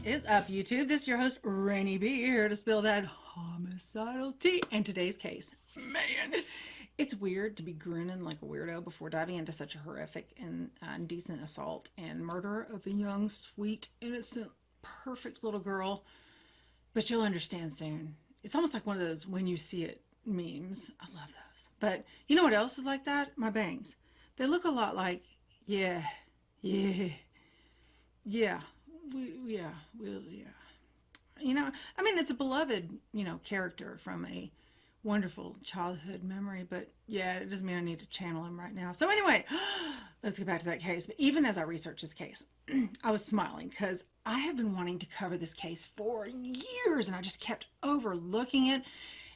Is up, YouTube? This is your host, Ranee B, here to spill that homicidal tea. And today's case, man, it's weird to be grinning like a weirdo before diving into such a horrific and indecent assault and murder of a young, sweet, innocent, perfect little girl. But you'll understand soon. It's almost like one of those when you see it memes. I love those. But you know what else is like that? My bangs. They look a lot like, yeah. You know, I mean, it's a beloved, character from a wonderful childhood memory, but yeah, it doesn't mean I need to channel him right now. So anyway, let's get back to that case. But even as I researched this case, I was smiling because I have been wanting to cover this case for years and I just kept overlooking it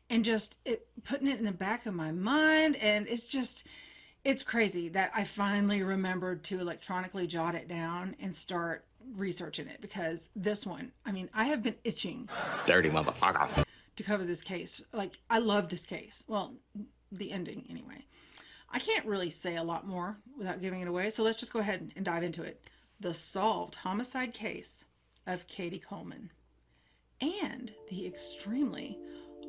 and just putting it in the back of my mind. And it's crazy that I finally remembered to electronically jot it down and start researching it, because this one, I mean, I have been itching, dirty motherfucker, to cover this case. Like, I love this case. Well, the ending anyway. I can't really say a lot more without giving it away, so let's just go ahead and dive into it. The solved homicide case of Katie Collman, and the extremely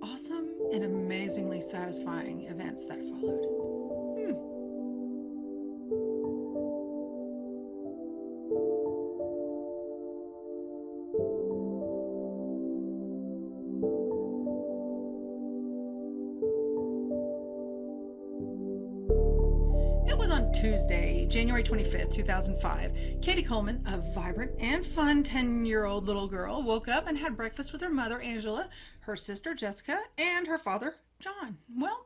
awesome and amazingly satisfying events that followed. Tuesday, January 25th, 2005, Katie Collman, a vibrant and fun 10-year-old little girl, woke up and had breakfast with her mother, Angela, her sister, Jessica, and her father, John. Well,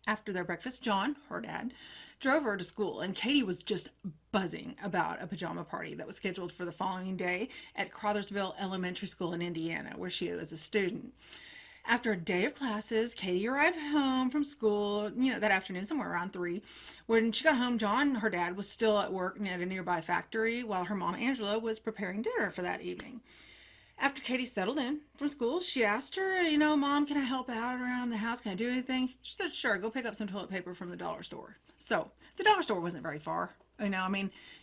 after their breakfast, John, her dad, drove her to school, and Katie was just buzzing about a pajama party that was scheduled for the following day at Crothersville Elementary School in Indiana, where she was a student. After a day of classes, Katie arrived home from school, that afternoon, somewhere around 3. When she got home, John, her dad, was still at work at a nearby factory, while her mom, Angela, was preparing dinner for that evening. After Katie settled in from school, she asked her, Mom, can I help out around the house? Can I do anything? She said, sure, go pick up some toilet paper from the dollar store. So the dollar store wasn't very far.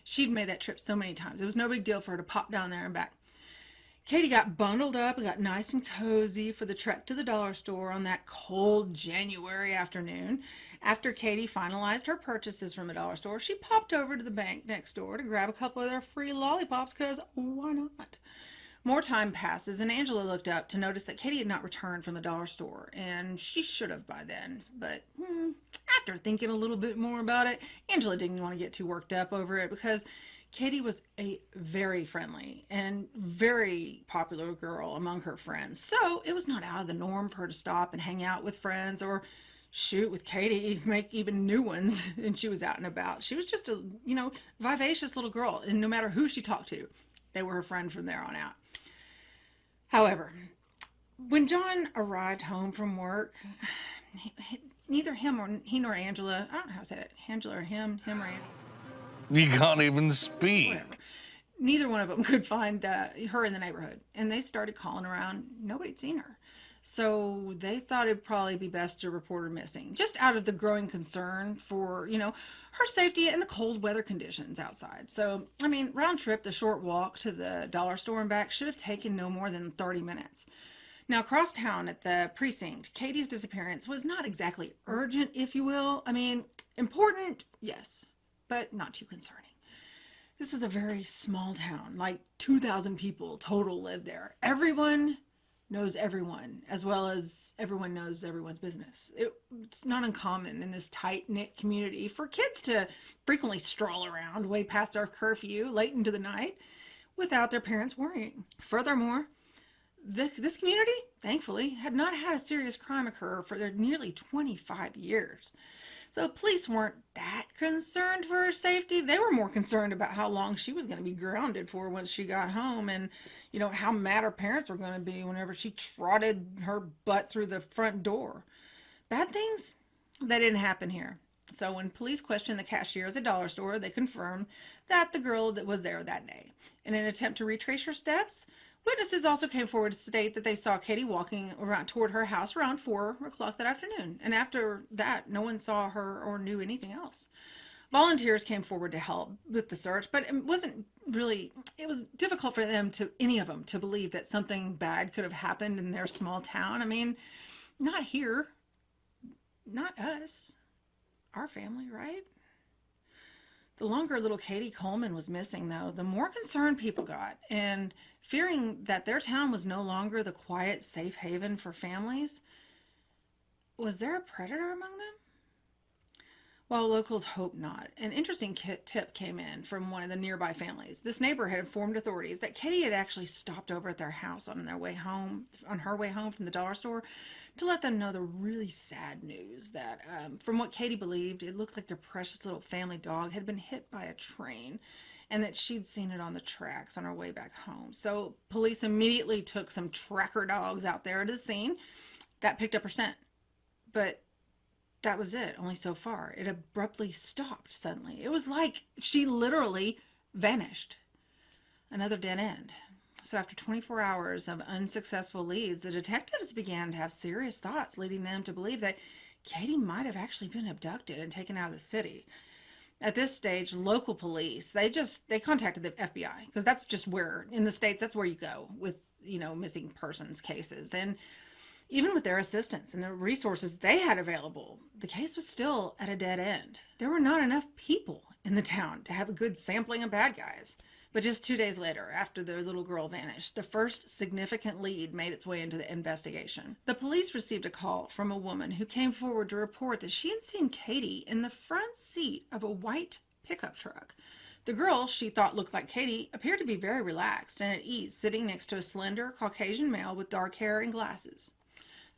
She'd made that trip so many times. It was no big deal for her to pop down there and back. Katie got bundled up and got nice and cozy for the trek to the dollar store on that cold January afternoon. After Katie finalized her purchases from the dollar store, she popped over to the bank next door to grab a couple of their free lollipops, because why not? More time passes, and Angela looked up to notice that Katie had not returned from the dollar store, and she should have by then. But after thinking a little bit more about it, Angela didn't want to get too worked up over it, because Katie was a very friendly and very popular girl among her friends. So it was not out of the norm for her to stop and hang out with friends, or shoot, with Katie, make even new ones. And she was out and about. She was just a, vivacious little girl. And no matter who she talked to, they were her friend from there on out. However, when John arrived home from work, neither he nor Angela, I don't know how to say that, Angela or him or Angela. You can't even speak. Whatever. Neither one of them could find her in the neighborhood, and they started calling around. Nobody'd seen her. So they thought it'd probably be best to report her missing, just out of the growing concern for, her safety and the cold weather conditions outside. So, round trip, the short walk to the dollar store and back should have taken no more than 30 minutes. Now, across town at the precinct, Katie's disappearance was not exactly urgent, if you will. Important, yes, but not too concerning. This is a very small town, like 2,000 people total live there. Everyone knows everyone, as well as everyone knows everyone's business. It's not uncommon in this tight-knit community for kids to frequently stroll around way past their curfew late into the night without their parents worrying. Furthermore, this community, thankfully, had not had a serious crime occur for nearly 25 years. So police weren't that concerned for her safety. They were more concerned about how long she was going to be grounded for once she got home, and, how mad her parents were going to be whenever she trotted her butt through the front door. Bad things? That didn't happen here. So when police questioned the cashier at the dollar store, they confirmed that the girl that was there that day. In an attempt to retrace her steps, Witnesses also came forward to state that they saw Katie walking around toward her house around 4 o'clock that afternoon. And after that, no one saw her or knew anything else. Volunteers came forward to help with the search, but it was difficult for any of them to believe that something bad could have happened in their small town. I mean, not here, not us, our family, right? The longer little Katie Collman was missing, though, the more concerned people got, and fearing that their town was no longer the quiet, safe haven for families. Was there a predator among them? While locals hoped not, an interesting tip came in from one of the nearby families. This neighbor had informed authorities that Katie had actually stopped over at their house on her way home from the dollar store to let them know the really sad news that, from what Katie believed, it looked like their precious little family dog had been hit by a train and that she'd seen it on the tracks on her way back home. So police immediately took some tracker dogs out there to the scene. That picked up her scent. But that was it, only so far. It abruptly stopped suddenly. It was like she literally vanished. Another dead end. So after 24 hours of unsuccessful leads, the detectives began to have serious thoughts, leading them to believe that Katie might have actually been abducted and taken out of the city. At this stage, local police, they contacted the FBI, because that's just where, in the States, that's where you go with, missing persons cases. And even with their assistance and the resources they had available, the case was still at a dead end. There were not enough people in the town to have a good sampling of bad guys. But just 2 days later, after their little girl vanished, the first significant lead made its way into the investigation. The police received a call from a woman who came forward to report that she had seen Katie in the front seat of a white pickup truck. The girl she thought looked like Katie appeared to be very relaxed and at ease, sitting next to a slender Caucasian male with dark hair and glasses.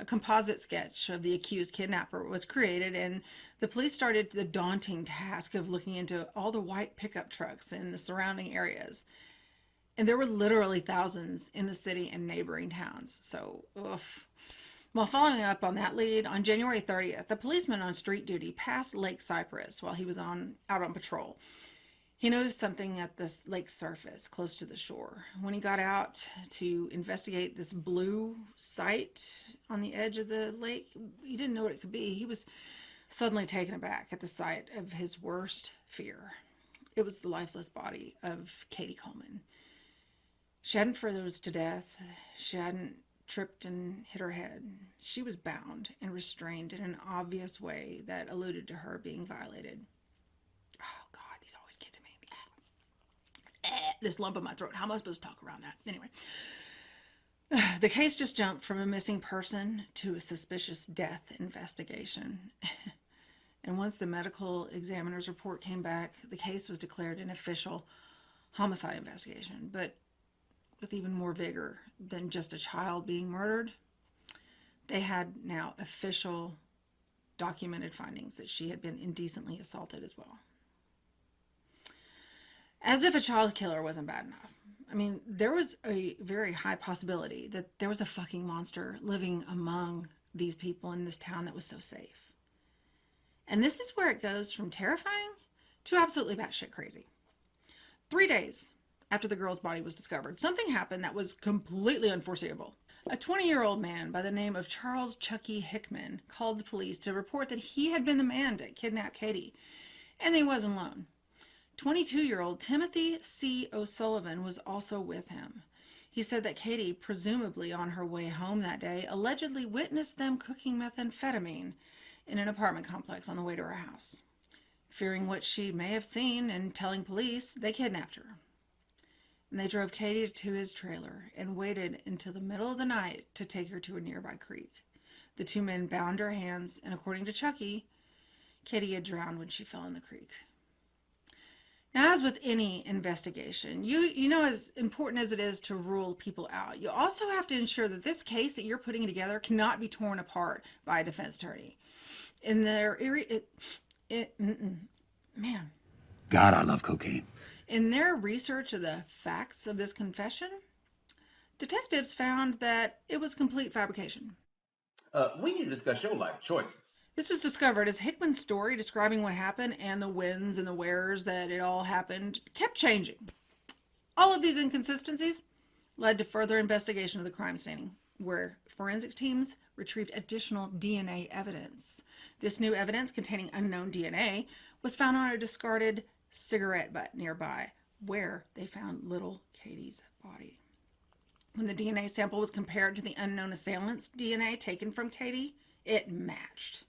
A composite sketch of the accused kidnapper was created, and the police started the daunting task of looking into all the white pickup trucks in the surrounding areas. And there were literally thousands in the city and neighboring towns. So, oof. While following up on that lead, on January 30th, a policeman on street duty passed Lake Cypress while he was out on patrol. He noticed something at the lake's surface, close to the shore. When he got out to investigate this blue sight on the edge of the lake, he didn't know what it could be. He was suddenly taken aback at the sight of his worst fear. It was the lifeless body of Katie Collman. She hadn't frozen to death. She hadn't tripped and hit her head. She was bound and restrained in an obvious way that alluded to her being violated. Oh, God, these always get to me. This lump in my throat. How am I supposed to talk around that? Anyway, the case just jumped from a missing person to a suspicious death investigation. And once the medical examiner's report came back, the case was declared an official homicide investigation, but with even more vigor than just a child being murdered. They had now official documented findings that she had been indecently assaulted as well. As if a child killer wasn't bad enough. I mean, there was a very high possibility that there was a fucking monster living among these people in this town that was so safe. And this is where it goes from terrifying to absolutely batshit crazy. 3 days after the girl's body was discovered, something happened that was completely unforeseeable. A 20-year-old man by the name of Charles Chucky Hickman called the police to report that he had been the man to kidnap Katie, and he wasn't alone. 22-year-old Timothy C. O'Sullivan was also with him. He said that Katie, presumably on her way home that day, allegedly witnessed them cooking methamphetamine in an apartment complex on the way to her house. Fearing what she may have seen and telling police, they kidnapped her. And they drove Katie to his trailer and waited until the middle of the night to take her to a nearby creek. The two men bound her hands, and according to Chucky, Katie had drowned when she fell in the creek. Now, as with any investigation, you know, as important as it is to rule people out, you also have to ensure that this case that you're putting together cannot be torn apart by a defense attorney. In their man. God, I love cocaine. In their research of the facts of this confession, detectives found that it was complete fabrication. We need to discuss your life choices. This was discovered as Hickman's story describing what happened and the whens and the wheres that it all happened kept changing. All of these inconsistencies led to further investigation of the crime scene, where forensics teams retrieved additional DNA evidence. This new evidence containing unknown DNA was found on a discarded cigarette butt nearby, where they found little Katie's body. When the DNA sample was compared to the unknown assailant's DNA taken from Katie, it matched.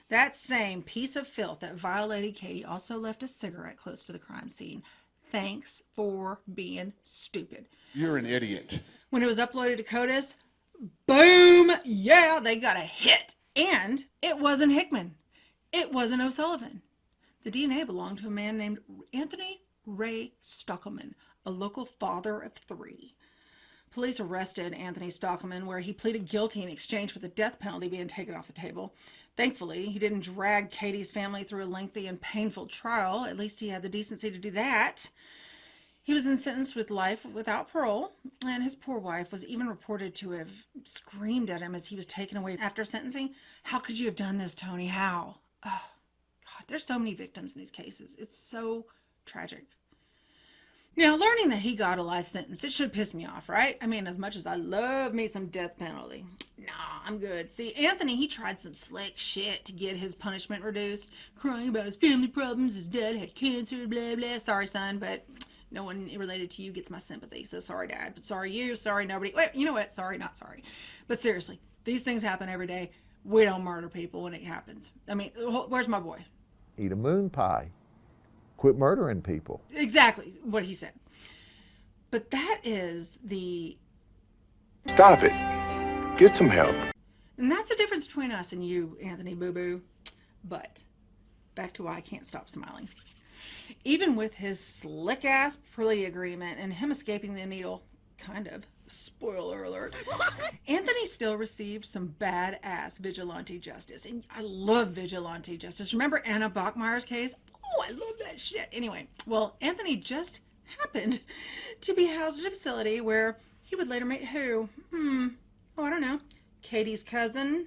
That same piece of filth that violated Katie also left a cigarette close to the crime scene. Thanks for being stupid. You're an idiot. When it was uploaded to CODIS, boom, yeah, they got a hit. And it wasn't Hickman. It wasn't O'Sullivan. The DNA belonged to a man named Anthony Ray Stockelman, a local father of 3. Police arrested Anthony Stockelman, where he pleaded guilty in exchange for the death penalty being taken off the table. Thankfully, he didn't drag Katie's family through a lengthy and painful trial. At least he had the decency to do that. He was then sentenced with life without parole, and his poor wife was even reported to have screamed at him as he was taken away after sentencing. How could you have done this, Tony? How? Oh, God, there's so many victims in these cases. It's so tragic. Now, learning that he got a life sentence, it should piss me off, right? I mean, as much as I love me some death penalty. Nah, I'm good. See, Anthony, he tried some slick shit to get his punishment reduced, crying about his family problems, his dad had cancer, blah, blah. Sorry, son, but no one related to you gets my sympathy. So sorry, Dad, but sorry you, sorry nobody. Wait, you know what? Sorry, not sorry. But seriously, these things happen every day. We don't murder people when it happens. I mean, where's my boy? Eat a moon pie. Quit murdering people. Exactly what he said. But that is the... Stop it. Get some help. And that's the difference between us and you, Anthony Boo Boo. But back to why I can't stop smiling. Even with his slick-ass plea agreement and him escaping the needle, kind of, spoiler alert, Anthony still received some badass vigilante justice. And I love vigilante justice. Remember Anna Bachmeyer's case? Oh, I love that shit. Anyway, well, Anthony just happened to be housed at a facility where he would later meet who? Oh, I don't know. Katie's cousin?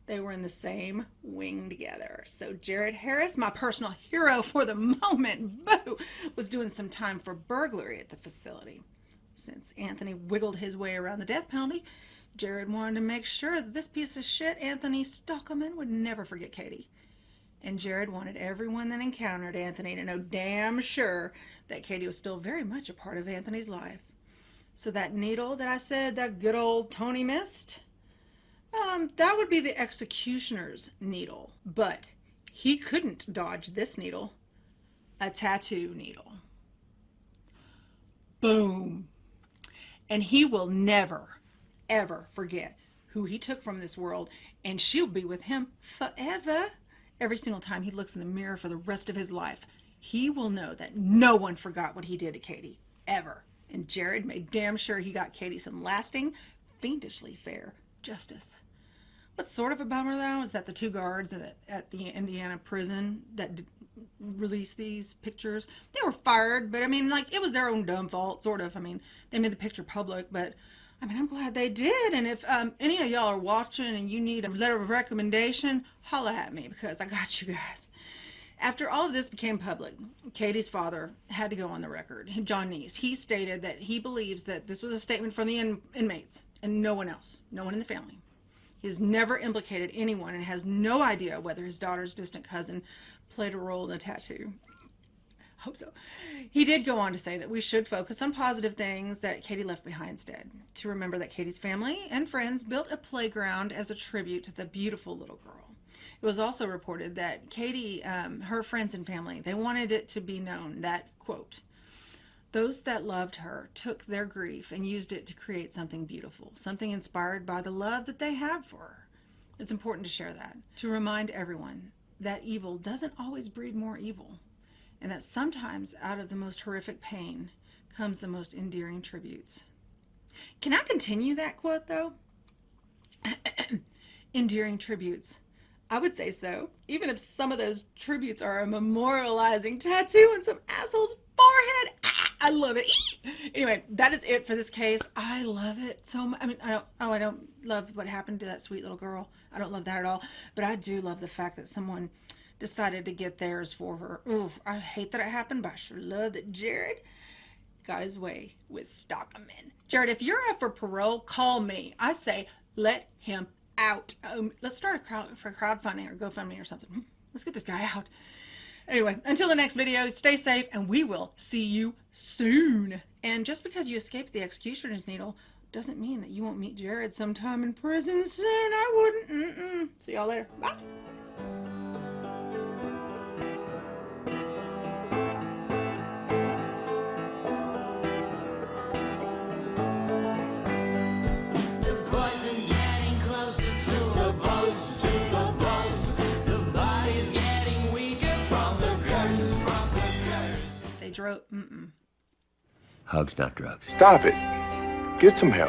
They were in the same wing together. So Jared Harris, my personal hero for the moment, boo, was doing some time for burglary at the facility. Since Anthony wiggled his way around the death penalty, Jared wanted to make sure that this piece of shit, Anthony Stockelman, would never forget Katie. And Jared wanted everyone that encountered Anthony to know damn sure that Katie was still very much a part of Anthony's life. So that needle that I said that good old Tony missed, that would be the executioner's needle. But he couldn't dodge this needle, a tattoo needle. Boom. And he will never, ever forget who he took from this world, and she'll be with him forever. Every single time he looks in the mirror for the rest of his life, he will know that no one forgot what he did to Katie, ever. And Jared made damn sure he got Katie some lasting, fiendishly fair justice. What's sort of a bummer, though, is that the 2 guards at the Indiana prison that released these pictures, they were fired, but I mean, like, it was their own dumb fault, sort of. I mean, they made the picture public, but I mean, I'm glad they did. And if any of y'all are watching and you need a letter of recommendation, holla at me, because I got you guys. After all of this became public, Katie's father had to go on the record. John Neese, he stated that he believes that this was a statement from the inmates and no one else, no one in the family. He has never implicated anyone and has no idea whether his daughter's distant cousin played a role in the tattoo. Hope so. He did go on to say that we should focus on positive things that Katie left behind instead. To remember that Katie's family and friends built a playground as a tribute to the beautiful little girl. It was also reported that Katie, her friends and family, they wanted it to be known that, quote, those that loved her took their grief and used it to create something beautiful, something inspired by the love that they have for her. It's important to share that, to remind everyone that evil doesn't always breed more evil, and that sometimes out of the most horrific pain comes the most endearing tributes. Can I continue that quote, though? Endearing tributes. I would say so, even if some of those tributes are a memorializing tattoo on some asshole's forehead. I love it. Anyway, that is it for this case. I love it so much. I mean, I don't love what happened to that sweet little girl. I don't love that at all. But I do love the fact that someone decided to get theirs for her. Ooh, I hate that it happened, but I sure love that Jared got his way with Stockman. Jared, if you're up for parole, call me. I say let him out. Let's start a crowdfunding or GoFundMe or something. Let's get this guy out. Anyway, until the next video, stay safe, and we will see you soon. And just because you escaped the executioner's needle doesn't mean that you won't meet Jared sometime in prison soon. I wouldn't. See y'all later. Bye. Hugs, not drugs. Stop it. Get some help.